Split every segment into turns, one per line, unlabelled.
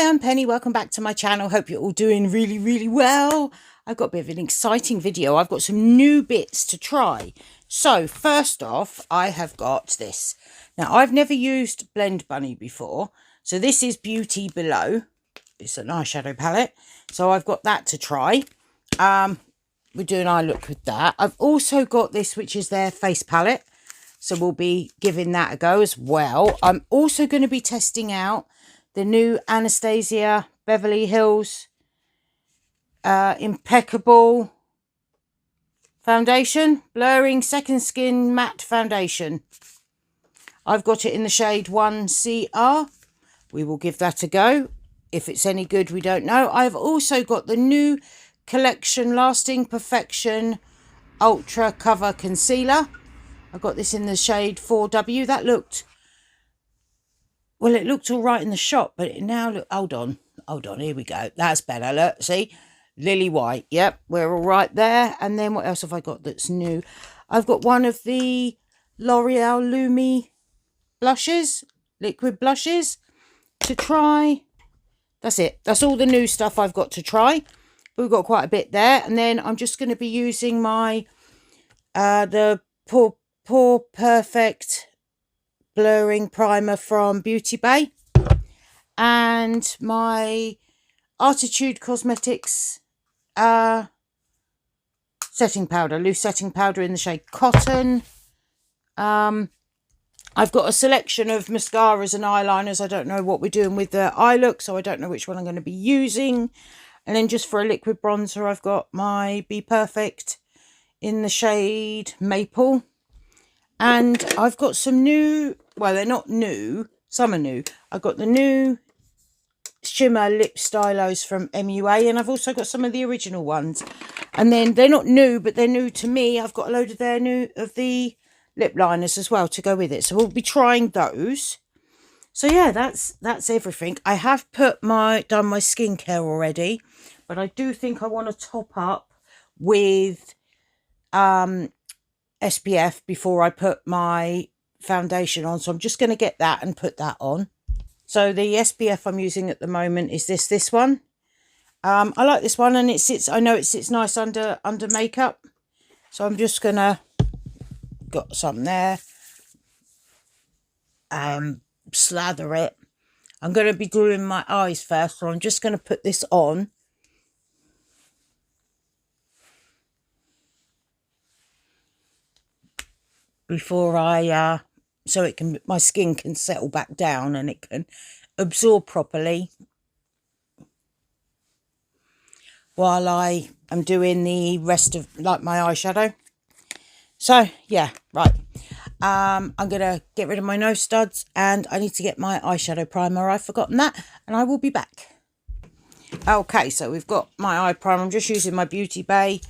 Hi, I'm Penny. Welcome back to my channel. Hope you're all doing really well. I've got a bit of an exciting video. I've got some new bits to try. So first off, I have got this. Now, I've never used Blend Bunny before. So this is Beauty Below. It's an eyeshadow palette. So I've got that to try. We're doing eye look with that. I've also got this, which is their face palette. So we'll be giving that a go as well. I'm also going to be testing out the new Anastasia Beverly Hills Impeccable Foundation. Blurring Second Skin Matte Foundation. I've got it in the shade 1CR. We will give that a go. If it's any good, we don't know. I've also got the new collection Lasting Perfection Ultra Cover Concealer. I got this in the shade 4W. That looked... well, it looked all right in the shop, but it now look... hold on, here we go. That's better, look, see? Lily White, yep, we're all right there. And then what else have I got that's new? I've got one of the L'Oreal Lumi blushes, liquid blushes, to try. That's it. That's all the new stuff I've got to try. We've got quite a bit there. And then I'm just going to be using my, the Pore Perfect blurring primer from Beauty Bay, and my Artitude Cosmetics setting powder, loose setting powder in the shade Cotton. I've got a selection of mascaras and eyeliners. I don't know what we're doing with the eye look, so I don't know which one I'm going to be using. And then just for a liquid bronzer, I've got my Be Perfect in the shade Maple. And I've got some new, well, they're not new, some are new. I've got the new shimmer lip stylos from MUA, and I've also got some of the original ones. And then they're not new, but they're new to me. I've got a load of the lip liners as well to go with it. So we'll be trying those. So yeah, that's everything. I have done my skincare already, but I do think I want to top up with SPF before I put my foundation on. So I'm just going to get that and put that on. So the SPF I'm using at the moment is this one. I like this one, and I know it sits nice under makeup. So I'm just going to, got some there. Slather it. I'm going to be doing my eyes first, so I'm just going to put this on. Before I, so it can, my skin can settle back down and it can absorb properly while I am doing the rest of, like, my eyeshadow. So yeah, right. I'm gonna get rid of my nose studs, and I need to get my eyeshadow primer. I've forgotten that, and I will be back. Okay, so we've got my eye primer. I'm just using my Beauty Bay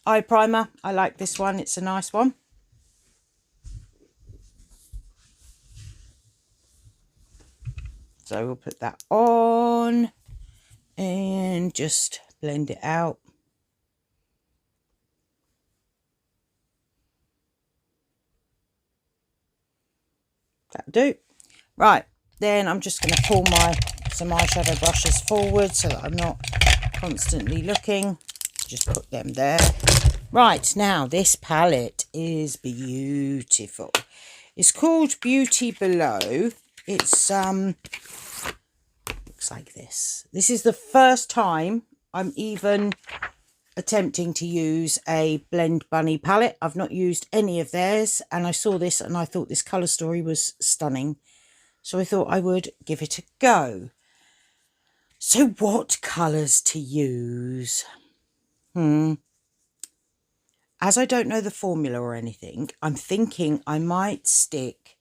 eye primer. I like this one. It's a nice one. So we'll put that on and just blend it out. That'll do. Right, then I'm just going to pull some eyeshadow brushes forward so that I'm not constantly looking. Just put them there. Right, now this palette is beautiful. It's called Beauty Below. It's looks like this. This is the first time I'm even attempting to use a Blend Bunny palette. I've not used any of theirs, and I saw this and I thought this colour story was stunning. So I thought I would give it a go. So what colours to use? As I don't know the formula or anything, I'm thinking I might stick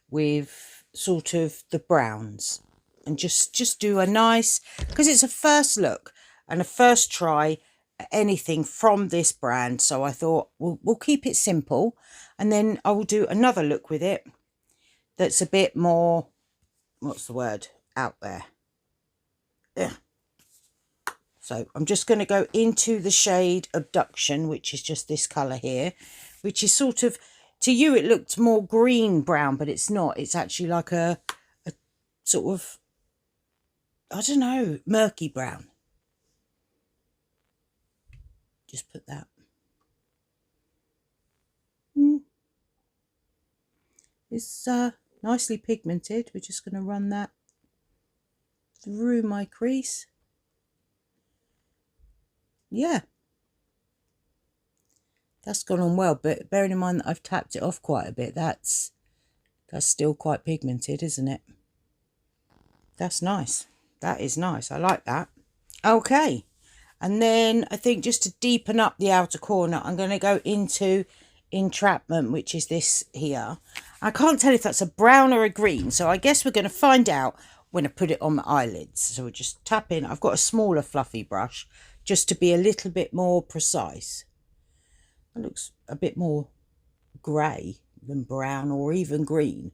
with sort of the browns and just do a nice, because it's a first look and a first try at anything from this brand. So I thought we'll keep it simple, and then I will do another look with it that's a bit more, what's the word, out there. Yeah. So I'm just going to go into the shade Abduction, which is just this colour here, which is sort of, to you it looked more green brown, but it's not. It's actually like a sort of I don't know, murky brown. Just put that. It's nicely pigmented. We're just going to run that through my crease. Yeah. That's gone on well, but bearing in mind that I've tapped it off quite a bit, that's still quite pigmented, isn't it? That's nice. That is nice. I like that. Okay. And then I think just to deepen up the outer corner, I'm going to go into Entrapment, which is this here. I can't tell if that's a brown or a green, so I guess we're going to find out when I put it on my eyelids. So we'll just tap in. I've got a smaller fluffy brush just to be a little bit more precise. It looks a bit more grey than brown or even green.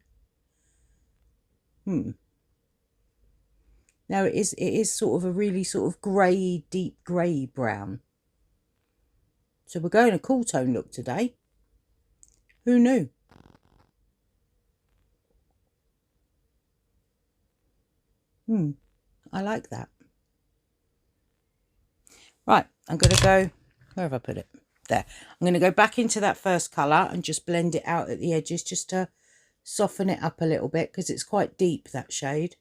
Now it is sort of a really sort of grey, deep grey brown. So we're going a cool tone look today. Who knew? I like that. Right, I'm going to go, where have I put it? There. I'm going to go back into that first colour and just blend it out at the edges just to soften it up a little bit because it's quite deep, that shade.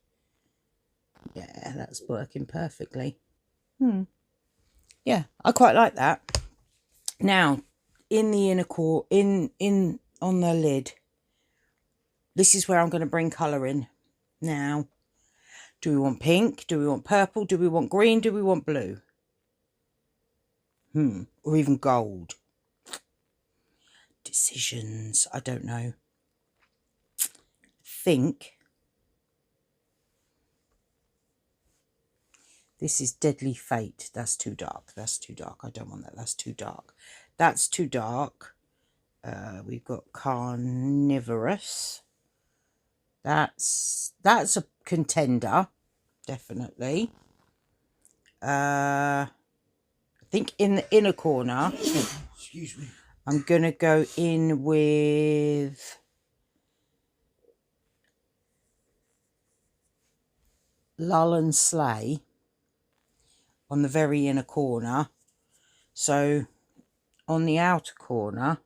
Yeah, that's working perfectly. Yeah, I quite like that. Now, in the inner core, on the lid, this is where I'm going to bring colour in. Now, do we want pink? Do we want purple? Do we want green? Do we want blue? Or even gold? Decisions. I don't know. Think this is Deadly Fate. That's too dark. That's too dark. I don't want that. That's too dark. That's too dark. We've got Carnivorous. That's a contender, definitely. I think in the inner corner, excuse me, I'm gonna go in with Lull and Slay on the very inner corner. So on the outer corner,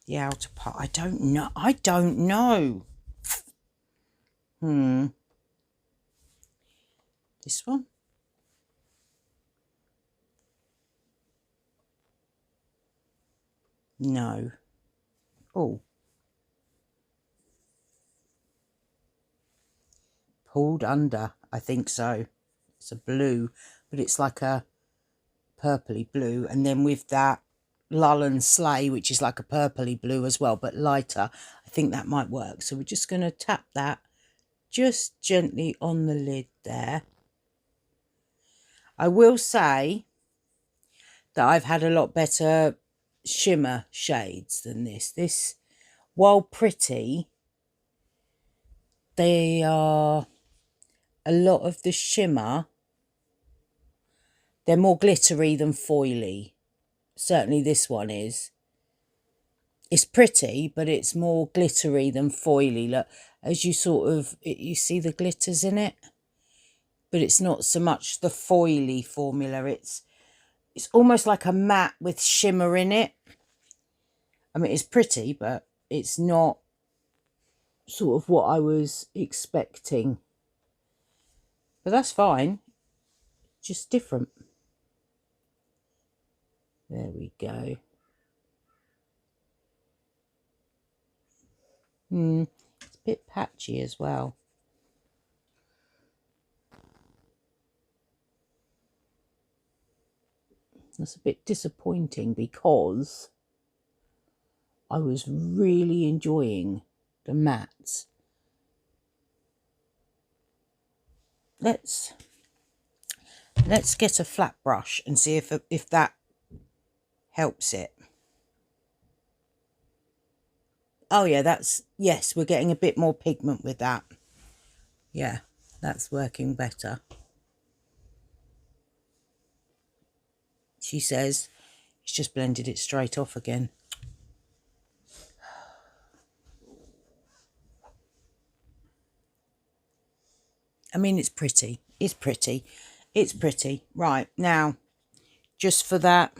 the outer part, I don't know. This one? No. Oh. Pulled Under, I think so. It's a blue, but it's like a purpley blue. And then with that Lull and Slay, which is like a purpley blue as well, but lighter, I think that might work. So we're just going to tap that just gently on the lid there. I will say that I've had a lot better shimmer shades than this. This, while pretty, they are a lot of the shimmer, they're more glittery than foily. Certainly this one is. It's pretty, but it's more glittery than foily. Look, as you sort of, you see the glitters in it, but it's not so much the foily formula. It's almost like a matte with shimmer in it. I mean, it's pretty, but it's not sort of what I was expecting. But that's fine. Just different. There we go. It's a bit patchy as well. That's a bit disappointing because I was really enjoying the mattes. Let's get a flat brush and see if that helps it. Oh yeah, yes, we're getting a bit more pigment with that. Yeah, that's working better. She says it's just blended it straight off again. I mean, it's pretty. It's pretty. It's pretty. Right, now, just for that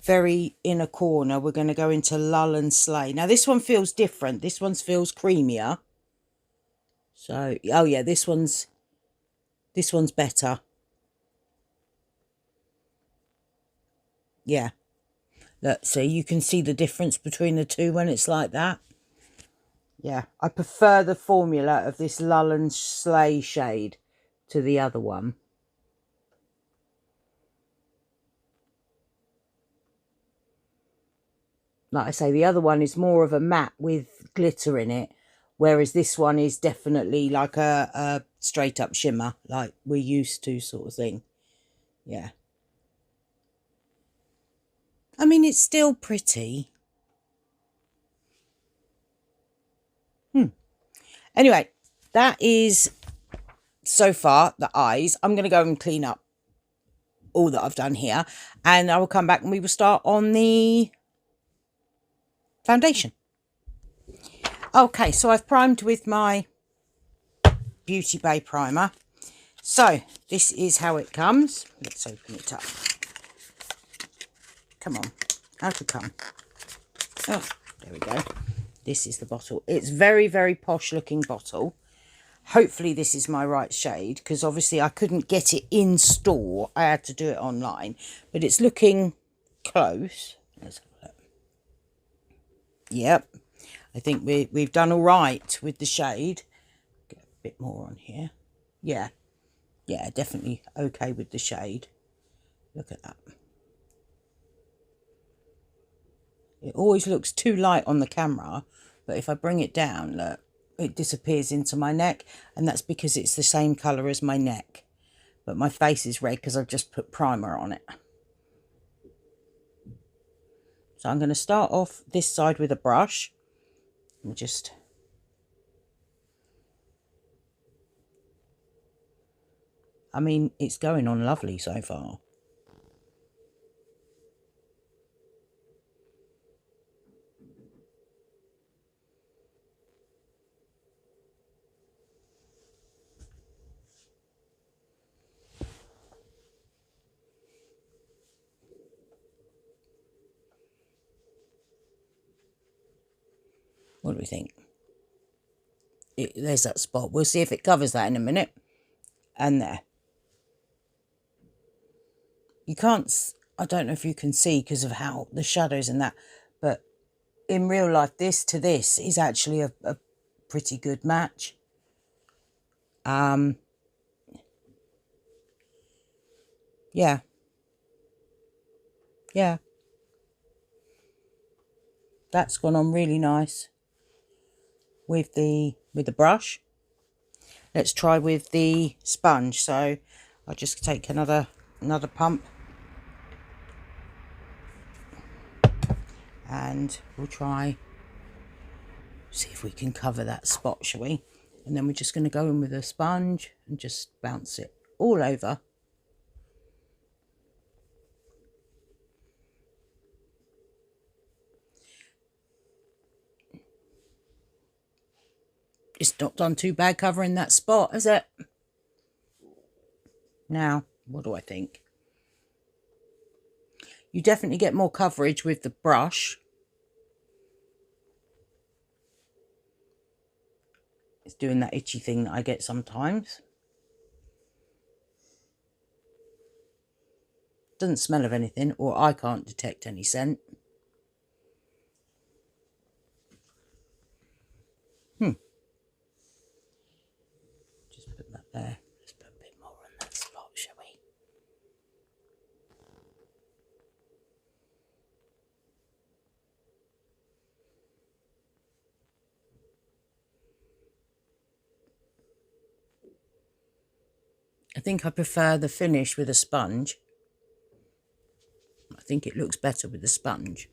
very inner corner, we're going to go into Lull and Slay. Now, this one feels different. This one feels creamier. So, oh yeah, this one's better. Yeah. Look, see, you can see the difference between the two when it's like that. Yeah, I prefer the formula of this Lull and Slay shade to the other one. Like I say, the other one is more of a matte with glitter in it, whereas this one is definitely like a straight up shimmer, like we're used to, sort of thing. Yeah. I mean, it's still pretty. Anyway, that is so far the eyes. I'm going to go and clean up all that I've done here, and I will come back and we will start on the foundation. Okay, so I've primed with my Beauty Bay primer. So this is how it comes. Let's open it up. Come on, out it come. Oh, there we go. This is the bottle. It's very, very posh looking bottle. Hopefully this is my right shade, because obviously I couldn't get it in store. I had to do it online, but it's looking close. Let's have a look. Yep, I think we've done all right with the shade. Get a bit more on here. Yeah, definitely okay with the shade. Look at that. It always looks too light on the camera, but if I bring it down, look, it disappears into my neck, and that's because it's the same colour as my neck. But my face is red because I've just put primer on it. So I'm going to start off this side with a brush. And just... I mean, it's going on lovely so far. What do we think? There's that spot. We'll see if it covers that in a minute. And there. You can't... I don't know if you can see because of how the shadows and that. But in real life, this to this is actually a pretty good match. Yeah. Yeah. That's gone on really nice with the brush. Let's try with the sponge. So I'll just take another pump, and we'll try, see if we can cover that spot, shall we? And then we're just going to go in with a sponge and just bounce it all over. It's not done too bad covering that spot, is it? Now, what do I think? You definitely get more coverage with the brush. It's doing that itchy thing that I get sometimes. Doesn't smell of anything, or I can't detect any scent. Just put that there. Let's put a bit more on that spot, shall we? I think I prefer the finish with a sponge. I think it looks better with the sponge.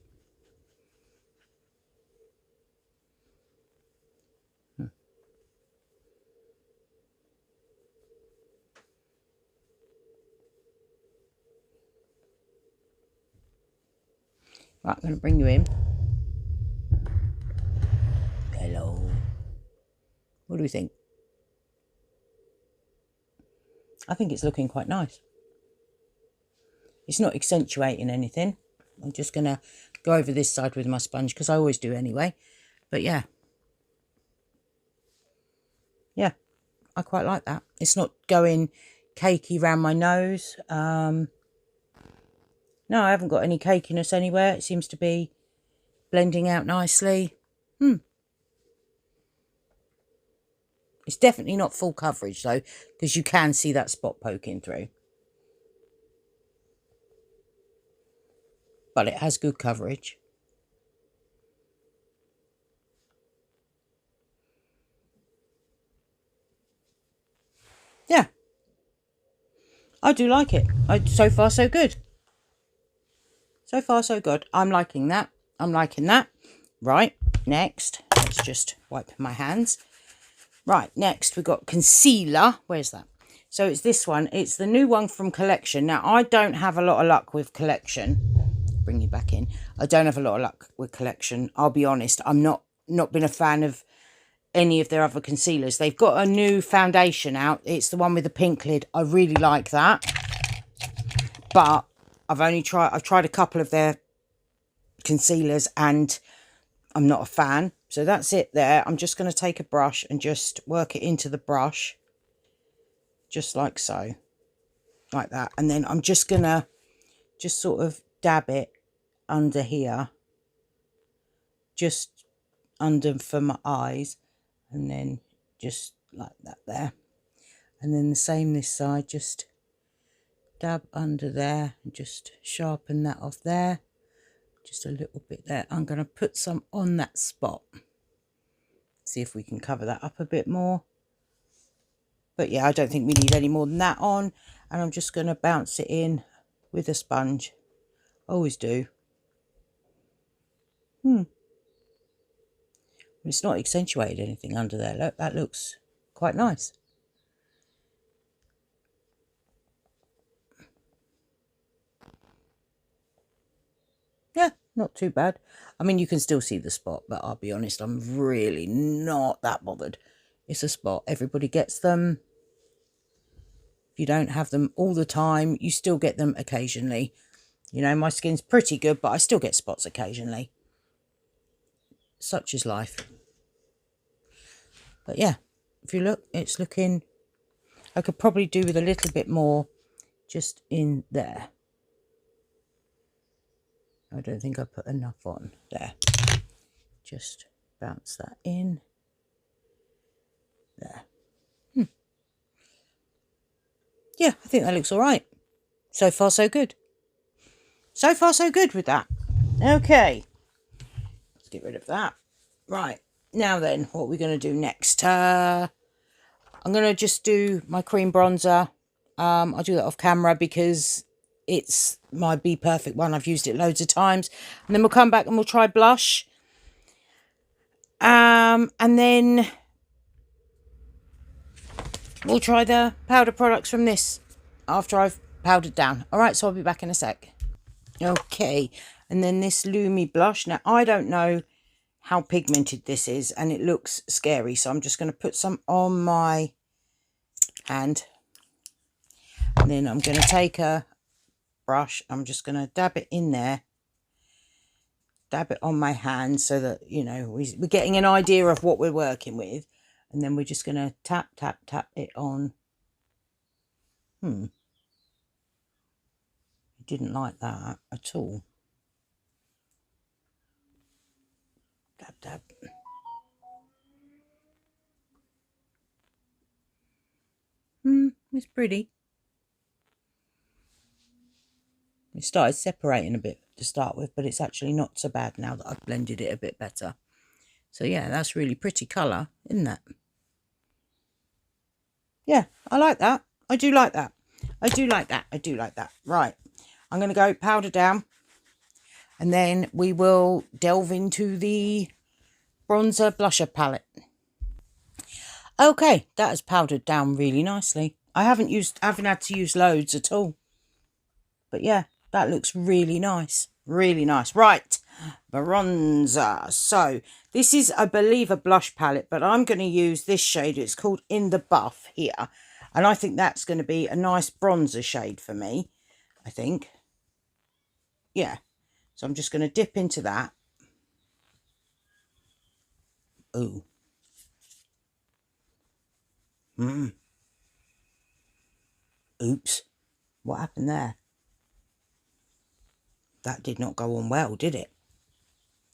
Right, I'm going to bring you in. Hello. What do we think? I think it's looking quite nice. It's not accentuating anything. I'm just going to go over this side with my sponge because I always do anyway. But yeah. Yeah, I quite like that. It's not going cakey round my nose. No, I haven't got any cakiness anywhere. It seems to be blending out nicely. It's definitely not full coverage though, because you can see that spot poking through. But it has good coverage. Yeah. I do like it. So far, so good. So far, so good. I'm liking that. I'm liking that. Right, next. Let's just wipe my hands. Right, next we've got concealer. Where's that? So it's this one. It's the new one from Collection. Now, I don't have a lot of luck with Collection. Bring you back in. I don't have a lot of luck with Collection. I'll be honest. I'm not been a fan of any of their other concealers. They've got a new foundation out. It's the one with the pink lid. I really like that. But I've tried a couple of their concealers and I'm not a fan. So that's it there. I'm just going to take a brush and just work it into the brush. Just like so. Like that. And then I'm just going to just sort of dab it under here. Just under for my eyes. And then just like that there. And then the same this side. Just dab under there. And just sharpen that off there. Just a little bit there. I'm going to put some on that spot. See if we can cover that up a bit more. But yeah, I don't think we need any more than that on. And I'm just going to bounce it in with a sponge. Always do. It's not accentuated anything under there. Look, that looks quite nice. Yeah, not too bad. I mean, you can still see the spot, but I'll be honest, I'm really not that bothered. It's a spot. Everybody gets them. If you don't have them all the time, you still get them occasionally. You know, my skin's pretty good, but I still get spots occasionally. Such is life. But yeah, if you look, it's looking... I could probably do with a little bit more just in there. I don't think I put enough on there. Just bounce that in. There. Yeah, I think that looks all right. So far, so good. So far, so good with that. Okay. Let's get rid of that. Right. Now then, what are we going to do next? I'm going to just do my cream bronzer. I'll do that off camera because it's my Be Perfect one. I've used it loads of times. And then we'll come back and we'll try blush. And then we'll try the powder products from this after I've powdered down. All right, so I'll be back in a sec. Okay, and then this Lumi blush. Now, I don't know how pigmented this is, and it looks scary, so I'm just going to put some on my hand. And then I'm going to take a brush. I'm just going to dab it in there. Dab it on my hand so that, you know, we're getting an idea of what we're working with. And then we're just going to tap, tap, tap it on. I didn't like that at all. Dab, dab. It's pretty. It started separating a bit to start with, but it's actually not so bad now that I've blended it a bit better. So yeah, that's really pretty colour, isn't that? Yeah, I like that. I do like that. I do like that. I do like that. Right. I'm going to go powder down. And then we will delve into the bronzer blusher palette. Okay, that has powdered down really nicely. I haven't had to use loads at all. But yeah, that looks really nice. Really nice. Right, bronzer. So this is, I believe, a blush palette, but I'm going to use this shade. It's called In the Buff here. And I think that's going to be a nice bronzer shade for me, I think. Yeah. So I'm just going to dip into that. Ooh. Oops. What happened there? That did not go on well, did it?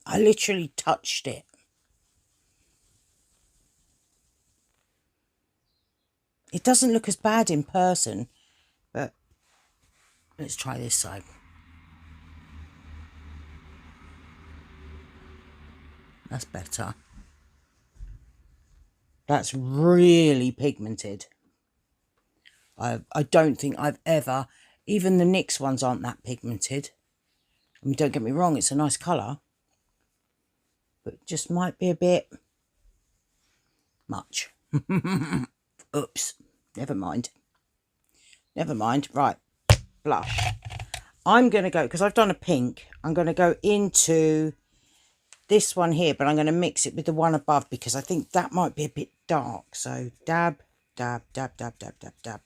I literally touched it. It doesn't look as bad in person, but let's try this side. That's better. That's really pigmented. I don't think I've ever, even the NYX ones aren't that pigmented. I mean, don't get me wrong, it's a nice colour, but just might be a bit much. Oops, never mind. Never mind. Right, blush. I'm going to go, because I've done a pink, I'm going to go into this one here, but I'm going to mix it with the one above because I think that might be a bit dark. So dab, dab, dab, dab, dab, dab, dab,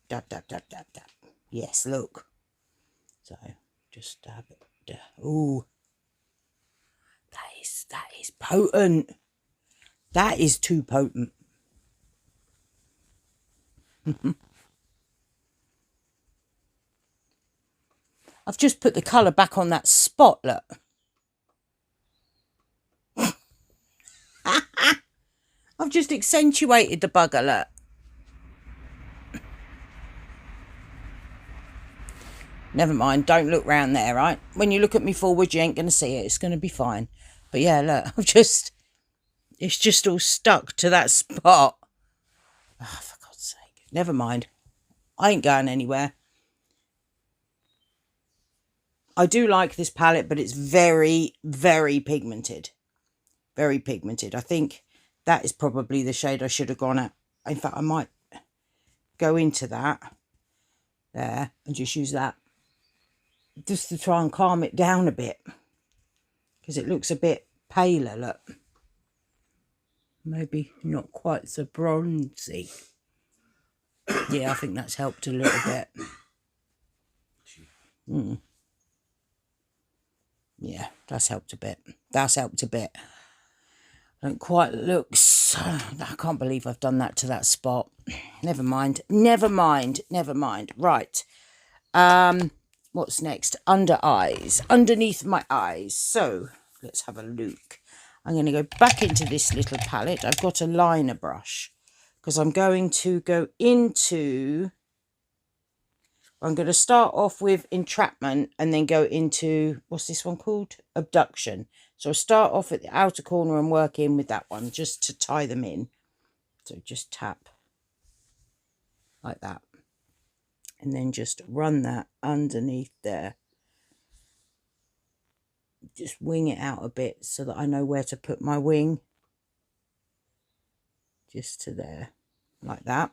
dab, dab, dab, dab, dab. Yes, look. So just dab it. Ooh, that is potent. That is too potent. I've just put the colour back on that spot, look. I've just accentuated the bugger, look. Never mind, don't look round there, right? When you look at me forward, you ain't going to see it. It's going to be fine. But yeah, look, it's just all stuck to that spot. Oh, for God's sake. Never mind. I ain't going anywhere. I do like this palette, but it's very, very pigmented. Very pigmented. I think that is probably the shade I should have gone at. In fact, I might go into that there and just use that just to try and calm it down a bit, because it looks a bit paler, look. Maybe not quite so bronzy. Yeah, I think that's helped a little bit. Yeah, that's helped a bit. That's helped a bit. Don't quite look so... I can't believe I've done that to that spot. Never mind. Never mind. Never mind. Right. What's next? Under eyes. Underneath my eyes. So, let's have a look. I'm going to go back into this little palette. I've got a liner brush, because I'm going to go into... I'm going to start off with Entrapment and then go into, what's this one called? Abduction. So I'll start off at the outer corner and work in with that one just to tie them in. So just tap like that. And then just run that underneath there. Just wing it out a bit so that I know where to put my wing. Just to there, like that.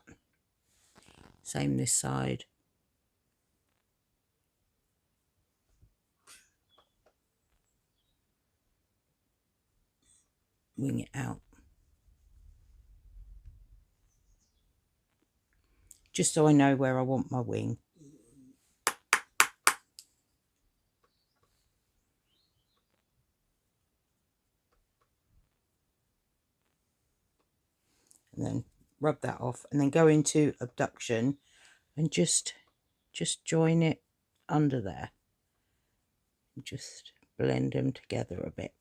Same this side. Wing it out. Just so I know where I want my wing. And then rub that off and then go into Abduction and just join it under there. Just blend them together a bit.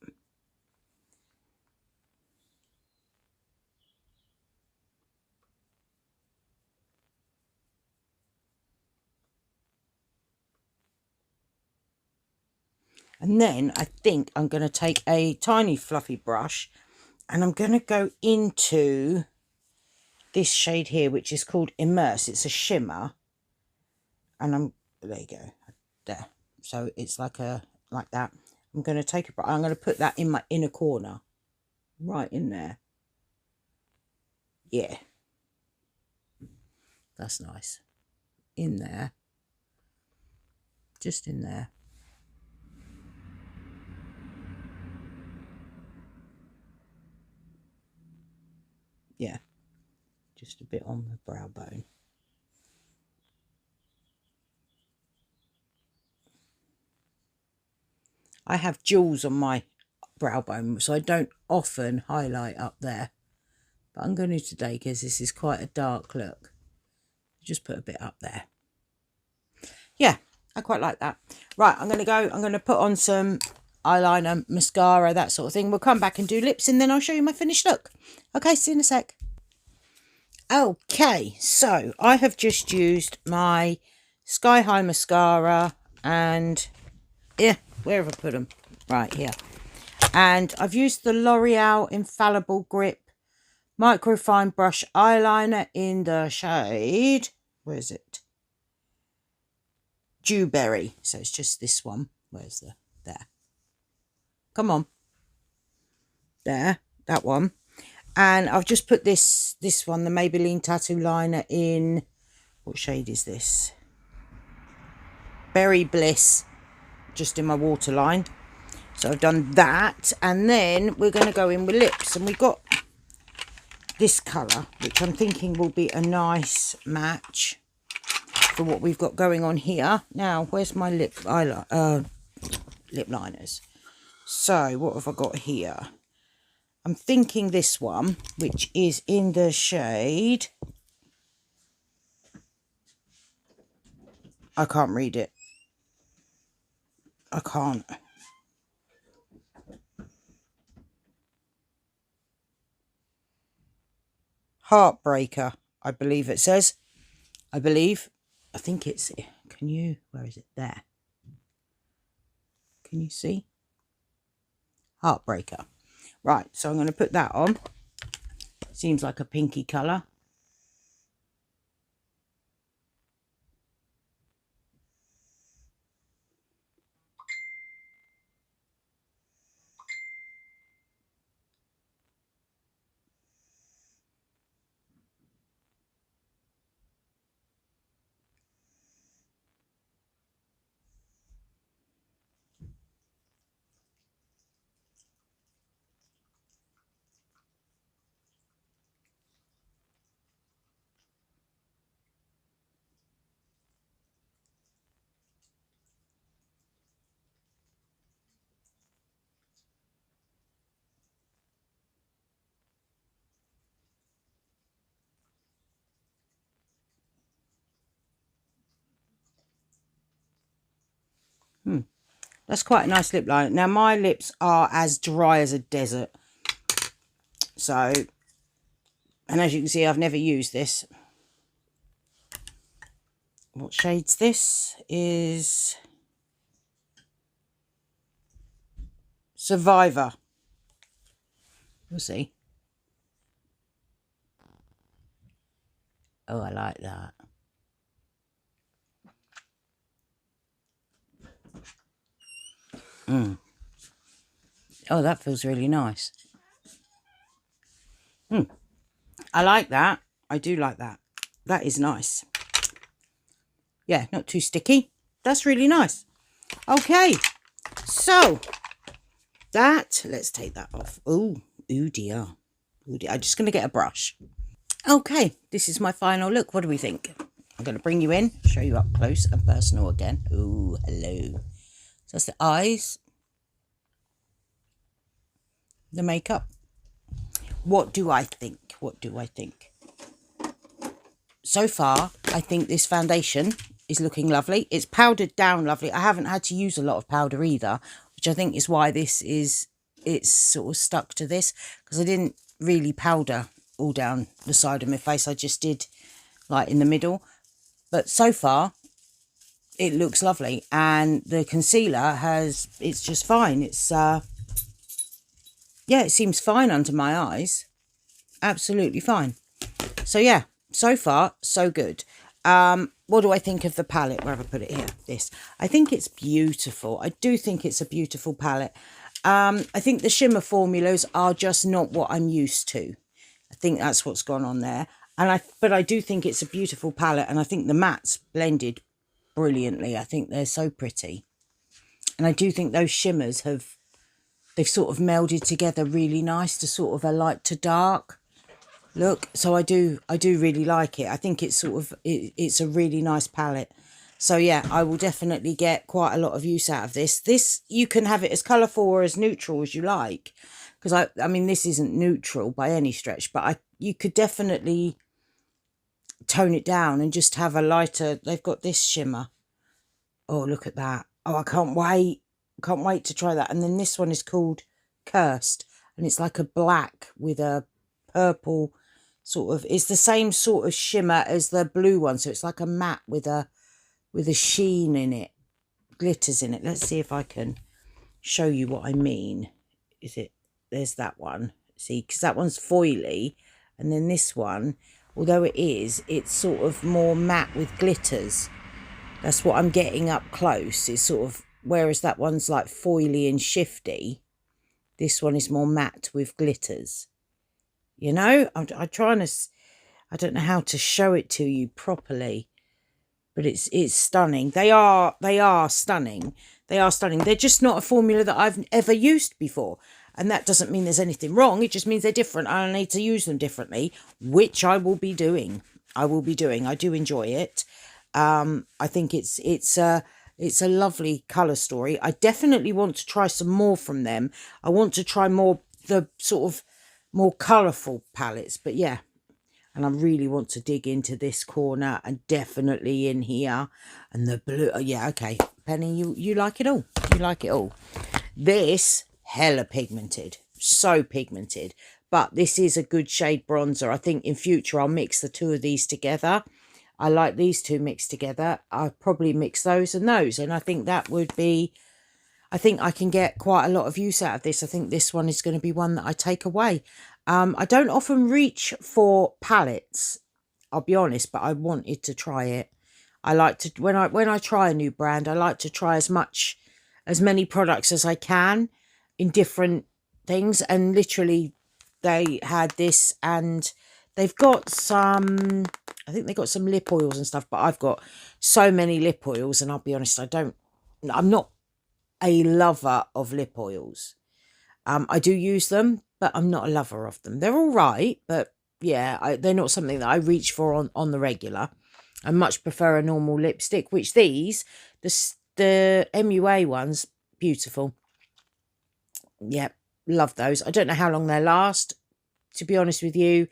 And then I think I'm going to take a tiny fluffy brush and I'm going to go into this shade here, which is called Immerse. It's a shimmer. And there you go. There. So it's like that. I'm going to take I'm going to put that in my inner corner. Right in there. Yeah. That's nice. In there. Just in there. Yeah. just a bit on the brow bone. I have jewels on my brow bone, so I don't often highlight up there. But I'm going to today because this is quite a dark look. Just put a bit up there. Yeah, I quite like that. Right, I'm going to put on some eyeliner, mascara, that sort of thing. We'll come back and do lips and then I'll show you my finished look. Okay, see you in a sec. Okay, so I have just used my Sky High mascara and, yeah, where have I put them? Right here. And I've used the L'Oreal Infallible Grip Microfine Brush Eyeliner in the shade, where is it? Dewberry. So it's just this one. Where's the, there. Come on. There, that one. And I've just put this one, the Maybelline Tattoo Liner in, what shade is this? Berry Bliss, just in my waterline. So I've done that, and then we're going to go in with lips, and we've got this colour, which I'm thinking will be a nice match for what we've got going on here. Now, where's my lip liners? So, what have I got here? I'm thinking this one, which is in the shade, I can't read it. I can't. Heartbreaker, I believe it says. I think it's, can you, where is it? There. Can you see? Heartbreaker. Right, so I'm going to put that on. Seems like a pinky colour. That's quite a nice lip liner. Now, my lips are as dry as a desert. So, and as you can see, I've never used this. What shade's this? Is Survivor. We'll see. Oh, I like that. Oh, that feels really nice. I like that. I do like that. That is nice. Yeah, not too sticky. That's really nice. Okay, so that, let's take that off. Ooh dear. Ooh dear. I'm just going to get a brush. Okay, this is my final look. What do we think? I'm going to bring you in, show you up close and personal again. Ooh, hello. So that's the eyes. The makeup. What do I think? What do I think? So far, I think this foundation is looking lovely. It's powdered down lovely. I haven't had to use a lot of powder either, which I think is why this is, it's sort of stuck to this, because I didn't really powder all down the side of my face. I just did like in the middle. But so far, it looks lovely. And the concealer has, it's just fine. It's, yeah, it seems fine under my eyes. Absolutely fine. So yeah, so far, so good. What do I think of the palette? Where have I put it here? This. I think it's beautiful. I do think it's a beautiful palette. I think the shimmer formulas are just not what I'm used to. I think that's what's gone on there. But I do think it's a beautiful palette, and I think the mattes blended brilliantly. I think they're so pretty. And I do think those shimmers they've sort of melded together really nice to sort of a light to dark. Look, so I do really like it. I think it's sort of, it's a really nice palette. So yeah, I will definitely get quite a lot of use out of this. This, you can have it as colourful or as neutral as you like. Because I mean, this isn't neutral by any stretch, but you could definitely tone it down and just have a lighter. They've got this shimmer. Oh, look at that. Oh, I can't wait. Can't wait to try that. And then this one is called Cursed. And it's like a black with a purple sort of, it's the same sort of shimmer as the blue one. So it's like a matte with a sheen in it, glitters in it. Let's see if I can show you what I mean. Is it, there's that one. See, because that one's foily. And then this one, although it's sort of more matte with glitters. That's what I'm getting up close, is sort of, whereas that one's like foily and shifty, this one is more matte with glitters. You know, I'm trying to, I don't know how to show it to you properly, but it's stunning. They are stunning. They are stunning. They're just not a formula that I've ever used before. And that doesn't mean there's anything wrong. It just means they're different. I need to use them differently, which I will be doing. I do enjoy it. I think it's a lovely colour story. I definitely want to try some more from them. I want to try more, the sort of more colourful palettes. But yeah, and I really want to dig into this corner and definitely in here. And the blue, oh, yeah, okay. Penny, you like it all. You like it all. This, hella pigmented. So pigmented. But this is a good shade bronzer. I think in future I'll mix the two of these together. I like these two mixed together. I'll probably mix those and those. And I think that would be, I think I can get quite a lot of use out of this. I think this one is going to be one that I take away. I don't often reach for palettes, I'll be honest, but I wanted to try it. I like to, when I try a new brand, I like to try as many products as I can in different things. And literally they had this, and they've got some, I think they've got some lip oils and stuff, but I've got so many lip oils, and I'll be honest, I'm not a lover of lip oils. I do use them, but I'm not a lover of them. They're all right, but yeah, they're not something that I reach for on the regular. I much prefer a normal lipstick, which these, the MUA ones, beautiful. Yeah, love those. I don't know how long they last, to be honest with you.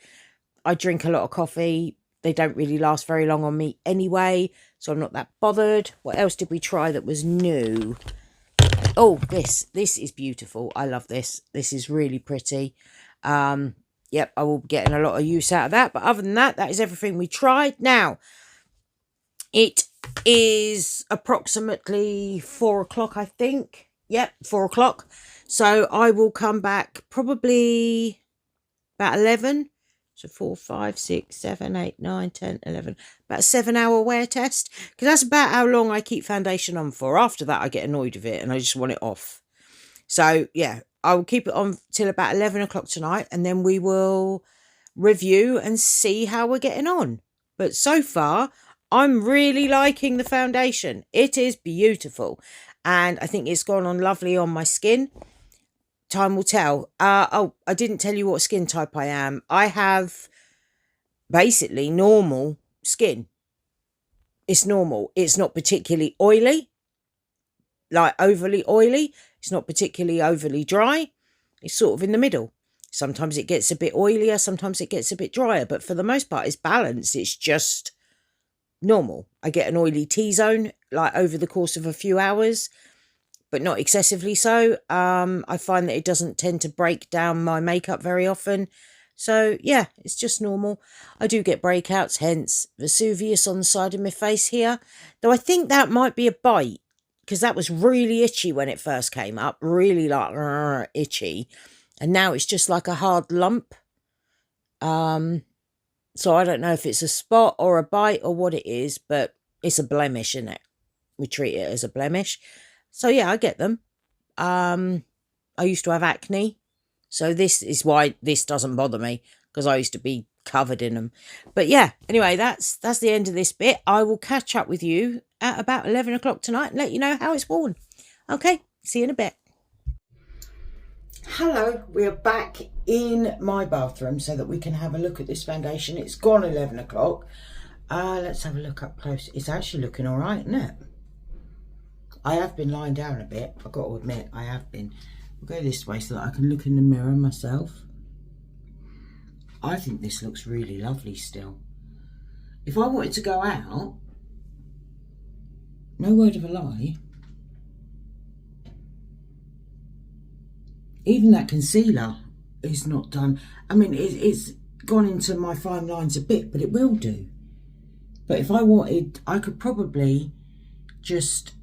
I drink a lot of coffee. They don't really last very long on me anyway, so I'm not that bothered. What else did we try that was new? Oh, this is beautiful. I love this. This is really pretty. Yep, I will be getting a lot of use out of that. But other than that, that is everything we tried. Now, it is approximately 4 o'clock, I think. Yep, 4 o'clock. So I will come back probably about 11. So 4, 5, 6, 7, 8, 9, 10, 11. About a 7-hour wear test. Because that's about how long I keep foundation on for. After that, I get annoyed with it and I just want it off. So, yeah, I will keep it on till about 11 o'clock tonight. And then we will review and see how we're getting on. But so far, I'm really liking the foundation. It is beautiful. And I think it's gone on lovely on my skin. Time will tell. Oh, I didn't tell you what skin type I am. I have basically normal skin. It's normal. It's not particularly oily, like overly oily. It's not particularly overly dry. It's sort of in the middle. Sometimes it gets a bit oilier. Sometimes it gets a bit drier. But for the most part, it's balanced. It's just normal. I get an oily T-zone like over the course of a few hours, but not excessively so. I find that it doesn't tend to break down my makeup very often. So, yeah, it's just normal. I do get breakouts, hence Vesuvius on the side of my face here. Though I think that might be a bite, because that was really itchy when it first came up. Really, like, itchy. And now it's just like a hard lump. So I don't know if it's a spot or a bite or what it is, but it's a blemish, isn't it? We treat it as a blemish. So, yeah, I get them. I used to have acne. So this is why this doesn't bother me, because I used to be covered in them. But, yeah, anyway, that's the end of this bit. I will catch up with you at about 11 o'clock tonight and let you know how it's worn. Okay, see you in a bit. Hello, we are back in my bathroom so that we can have a look at this foundation. It's gone 11 o'clock. Let's have a look up close. It's actually looking all right, isn't it? I have been lying down a bit. I've got to admit, I have been. We'll go this way so that I can look in the mirror myself. I think this looks really lovely still. If I wanted to go out, no word of a lie, even that concealer is not done. I mean, it's gone into my fine lines a bit, but it will do. But if I wanted, I could probably just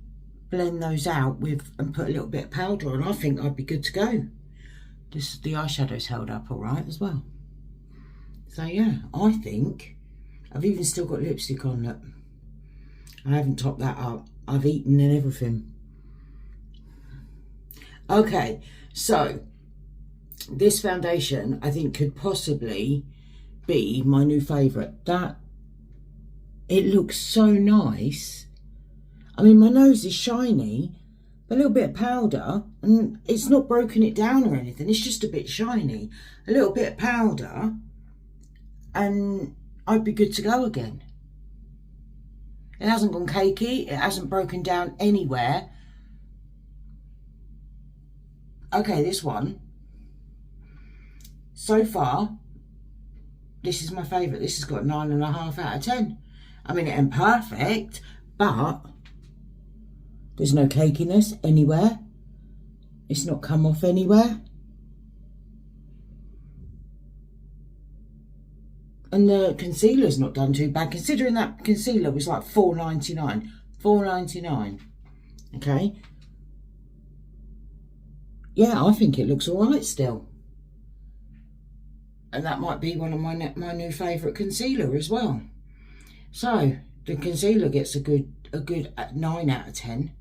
blend those out with and put a little bit of powder on. I think I'd be good to go. The eyeshadow's held up all right as well. So yeah, I think I've even still got lipstick on that. I haven't topped that up. I've eaten and everything. Okay, so this foundation I think could possibly be my new favourite. That, it looks so nice. I mean, my nose is shiny, a little bit of powder, and it's not broken it down or anything, it's just a bit shiny. A little bit of powder, and I'd be good to go again. It hasn't gone cakey, it hasn't broken down anywhere. Okay, this one, so far, this is my favourite. This has got 9.5 out of 10. I mean, it ain't perfect, but there's no cakiness anywhere. It's not come off anywhere. And the concealer's not done too bad, considering that concealer was like $4.99. $4.99. Okay. Yeah, I think it looks all right still. And that might be one of my new favourite concealer as well. So the concealer gets a good 9 out of 10.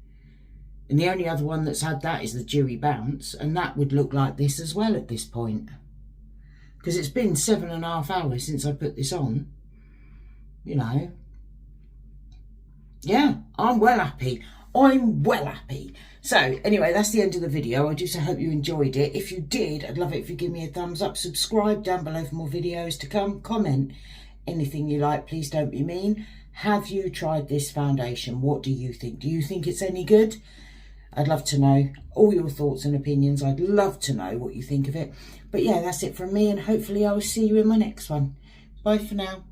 And the only other one that's had that is the Dewy Bounce, and that would look like this as well at this point. Because it's been 7.5 hours since I put this on. You know. Yeah, I'm well happy. I'm well happy. So, anyway, that's the end of the video. I just hope you enjoyed it. If you did, I'd love it if you give me a thumbs up. Subscribe down below for more videos to come. Comment anything you like. Please don't be mean. Have you tried this foundation? What do you think? Do you think it's any good? I'd love to know all your thoughts and opinions. I'd love to know what you think of it. But yeah, that's it from me, and hopefully I will see you in my next one. Bye for now.